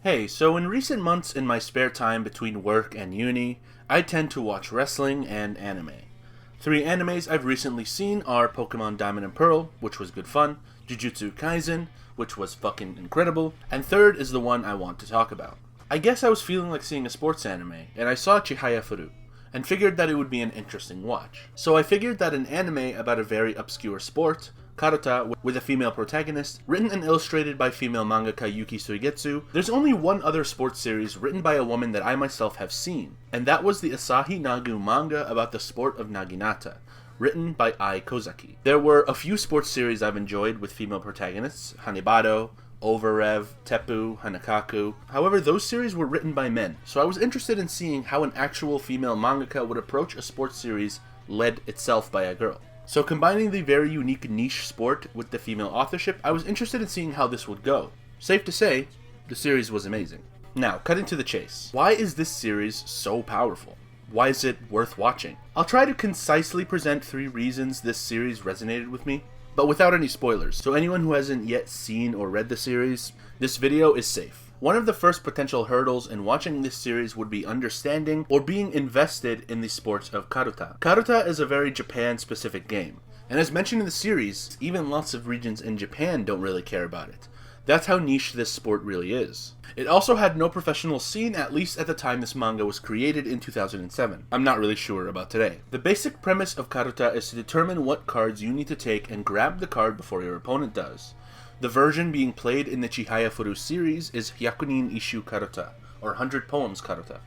Hey, so in recent months in my spare time between work and uni, I tend to watch wrestling and anime. 3 animes I've recently seen are Pokemon Diamond and Pearl, which was good fun, Jujutsu Kaisen, which was fucking incredible, and third is the one I want to talk about. I guess I was feeling like seeing a sports anime, and I saw Chihayafuru, and figured that it would be an interesting watch. So I figured that an anime about a very obscure sport, Karuta, with a female protagonist, written and illustrated by female mangaka Yuki Suigetsu. There's only one other sports series written by a woman that I myself have seen, and that was the Asahi Nagu manga about the sport of Naginata, written by Ai Kozaki. There were a few sports series I've enjoyed with female protagonists, Hanebado, Overrev, Teppu, Hanakaku. However, those series were written by men, so I was interested in seeing how an actual female mangaka would approach a sports series led itself by a girl. So combining the very unique niche sport with the female authorship, I was interested in seeing how this would go. Safe to say, the series was amazing. Now, cutting to the chase. Why is this series so powerful? Why is it worth watching? I'll try to concisely present 3 reasons this series resonated with me, but without any spoilers, so anyone who hasn't yet seen or read the series, this video is safe. One of the first potential hurdles in watching this series would be understanding or being invested in the sport of Karuta. Karuta is a very Japan-specific game, and as mentioned in the series, even lots of regions in Japan don't really care about it. That's how niche this sport really is. It also had no professional scene, at least at the time this manga was created in 2007. I'm not really sure about today. The basic premise of Karuta is to determine what cards you need to take and grab the card before your opponent does. The version being played in the Chihayafuru series is Hyakunin Ishu Karuta, or 100 Poems Karuta.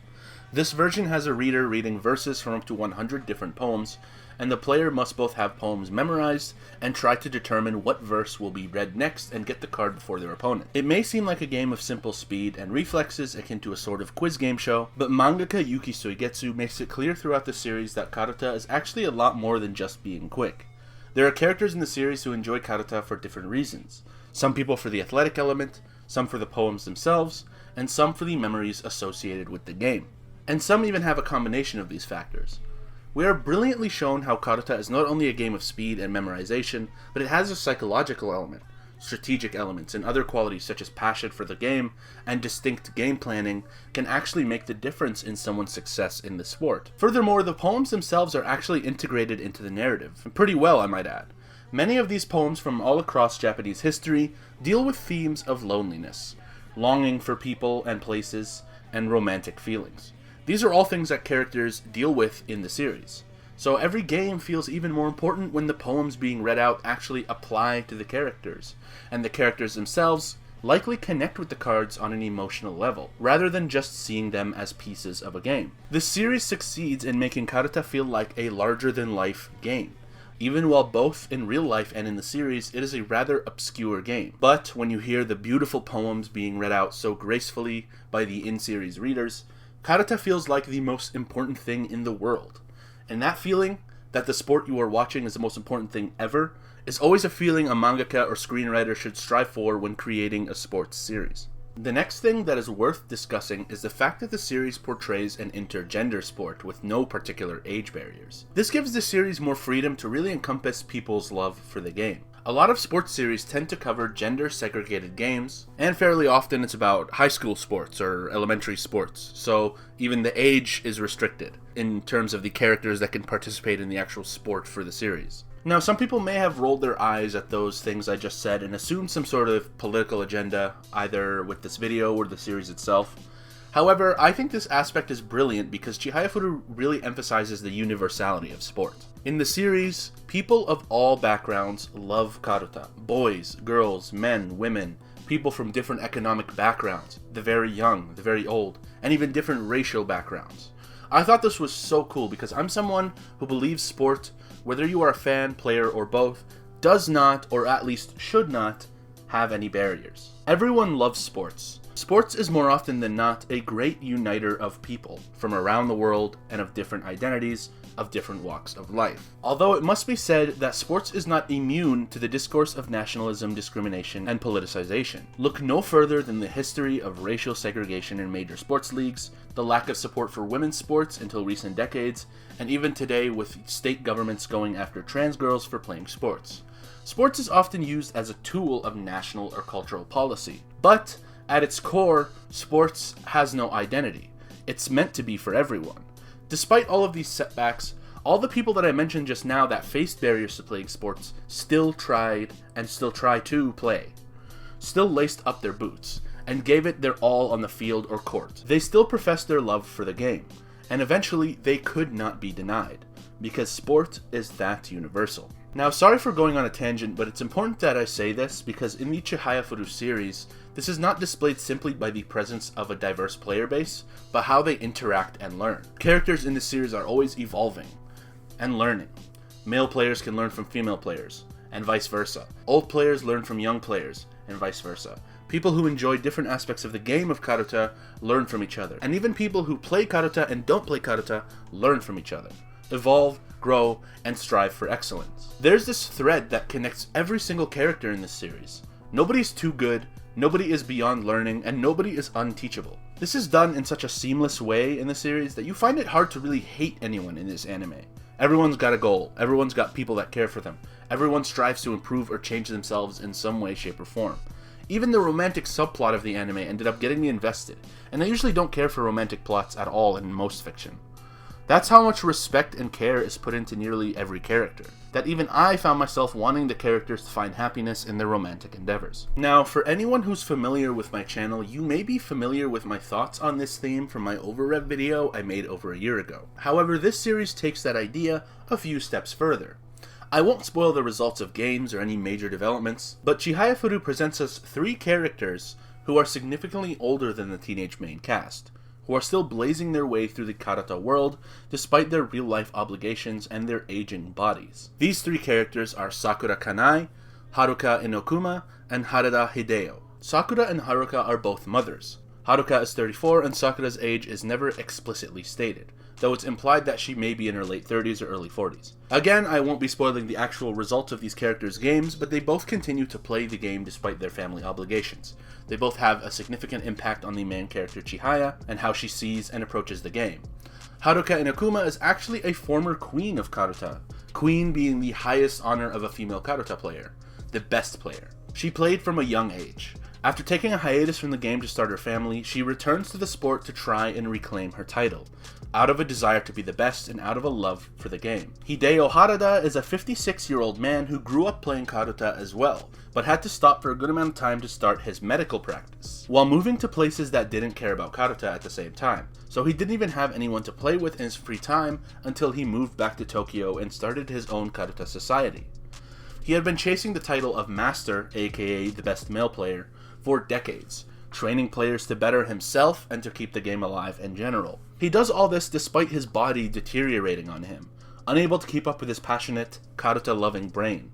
This version has a reader reading verses from up to 100 different poems, and the player must both have poems memorized and try to determine what verse will be read next and get the card before their opponent. It may seem like a game of simple speed and reflexes akin to a sort of quiz game show, but mangaka Yuki Suigetsu makes it clear throughout the series that Karuta is actually a lot more than just being quick. There are characters in the series who enjoy Karuta for different reasons. Some people for the athletic element, some for the poems themselves, and some for the memories associated with the game. And some even have a combination of these factors. We are brilliantly shown how Karuta is not only a game of speed and memorization, but it has a psychological element, strategic elements, and other qualities such as passion for the game and distinct game planning can actually make the difference in someone's success in the sport. Furthermore, the poems themselves are actually integrated into the narrative, pretty well I might add. Many of these poems from all across Japanese history deal with themes of loneliness, longing for people and places, and romantic feelings. These are all things that characters deal with in the series. So every game feels even more important when the poems being read out actually apply to the characters, and the characters themselves likely connect with the cards on an emotional level, rather than just seeing them as pieces of a game. This series succeeds in making Karuta feel like a larger-than-life game. Even while both in real life and in the series, it is a rather obscure game. But when you hear the beautiful poems being read out so gracefully by the in-series readers, Karuta feels like the most important thing in the world. And that feeling, that the sport you are watching is the most important thing ever, is always a feeling a mangaka or screenwriter should strive for when creating a sports series. The next thing that is worth discussing is the fact that the series portrays an intergender sport with no particular age barriers. This gives the series more freedom to really encompass people's love for the game. A lot of sports series tend to cover gender-segregated games, and fairly often it's about high school sports or elementary sports, so even the age is restricted in terms of the characters that can participate in the actual sport for the series. Now, some people may have rolled their eyes at those things I just said and assumed some sort of political agenda, either with this video or the series itself. However, I think this aspect is brilliant because Chihayafuru really emphasizes the universality of sport. In the series, people of all backgrounds love Karuta. Boys, girls, men, women, people from different economic backgrounds, the very young, the very old, and even different racial backgrounds. I thought this was so cool because I'm someone who believes sport, whether you are a fan, player, or both, does not, or at least should not, have any barriers. Everyone loves sports. Sports is more often than not a great uniter of people from around the world and of different identities, of different walks of life. Although it must be said that sports is not immune to the discourse of nationalism, discrimination, and politicization. Look no further than the history of racial segregation in major sports leagues, the lack of support for women's sports until recent decades, and even today with state governments going after trans girls for playing sports. Sports is often used as a tool of national or cultural policy, but At its core, sports has no identity. It's meant to be for everyone. Despite all of these setbacks, all the people that I mentioned just now that faced barriers to playing sports still tried and still try to play. Still laced up their boots and gave it their all on the field or court. They still professed their love for the game, and eventually they could not be denied, because sport is that universal. Now, sorry for going on a tangent, but it's important that I say this because in the Chihayafuru series, this is not displayed simply by the presence of a diverse player base, but how they interact and learn. Characters in this series are always evolving and learning. Male players can learn from female players, and vice versa. Old players learn from young players, and vice versa. People who enjoy different aspects of the game of Karuta learn from each other, and even people who play Karuta and don't play Karuta learn from each other. Evolve, grow, and strive for excellence. There's this thread that connects every single character in this series. Nobody's too good, nobody is beyond learning, and nobody is unteachable. This is done in such a seamless way in the series that you find it hard to really hate anyone in this anime. Everyone's got a goal, everyone's got people that care for them, everyone strives to improve or change themselves in some way, shape, or form. Even the romantic subplot of the anime ended up getting me invested, and I usually don't care for romantic plots at all in most fiction. That's how much respect and care is put into nearly every character, that even I found myself wanting the characters to find happiness in their romantic endeavors. Now, for anyone who's familiar with my channel, you may be familiar with my thoughts on this theme from my Overrev video I made over a year ago. However, this series takes that idea a few steps further. I won't spoil the results of games or any major developments, but Chihayafuru presents us 3 characters who are significantly older than the teenage main cast, who are still blazing their way through the Karuta world despite their real-life obligations and their aging bodies. These 3 characters are Sakura Kanai, Haruka Inokuma, and Harada Hideo. Sakura and Haruka are both mothers. Haruka is 34 and Sakura's age is never explicitly stated, though it's implied that she may be in her late 30s or early 40s. Again, I won't be spoiling the actual results of these characters' games, but they both continue to play the game despite their family obligations. They both have a significant impact on the main character Chihaya and how she sees and approaches the game. Haruka Inokuma is actually a former queen of Karuta, queen being the highest honor of a female Karuta player, the best player. She played from a young age. After taking a hiatus from the game to start her family, she returns to the sport to try and reclaim her title, out of a desire to be the best and out of a love for the game. Hideo Harada is a 56-year-old man who grew up playing Karuta as well, but had to stop for a good amount of time to start his medical practice, while moving to places that didn't care about Karuta at the same time. So he didn't even have anyone to play with in his free time until he moved back to Tokyo and started his own Karuta society. He had been chasing the title of Master, aka the best male player, for decades, training players to better himself and to keep the game alive in general. He does all this despite his body deteriorating on him, unable to keep up with his passionate, Karuta-loving brain.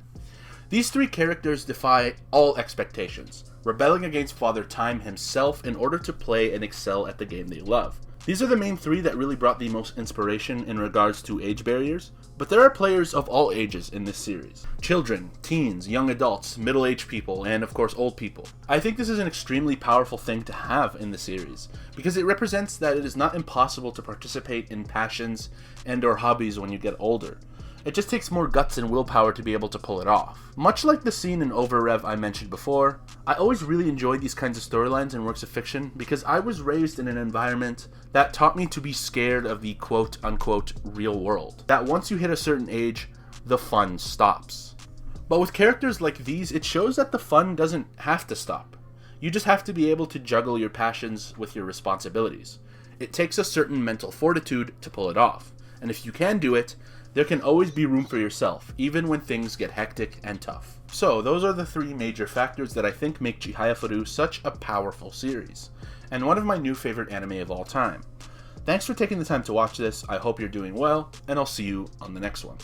These 3 characters defy all expectations, rebelling against Father Time himself in order to play and excel at the game they love. These are the main 3 that really brought the most inspiration in regards to age barriers, but there are players of all ages in this series. Children, teens, young adults, middle-aged people, and of course old people. I think this is an extremely powerful thing to have in the series, because it represents that it is not impossible to participate in passions and or hobbies when you get older. It just takes more guts and willpower to be able to pull it off. Much like the scene in Overrev I mentioned before, I always really enjoyed these kinds of storylines in works of fiction because I was raised in an environment that taught me to be scared of the quote-unquote real world. That once you hit a certain age, the fun stops. But with characters like these, it shows that the fun doesn't have to stop. You just have to be able to juggle your passions with your responsibilities. It takes a certain mental fortitude to pull it off, and if you can do it, there can always be room for yourself, even when things get hectic and tough. So, those are the 3 major factors that I think make Chihayafuru such a powerful series, and one of my new favorite anime of all time. Thanks for taking the time to watch this, I hope you're doing well, and I'll see you on the next one.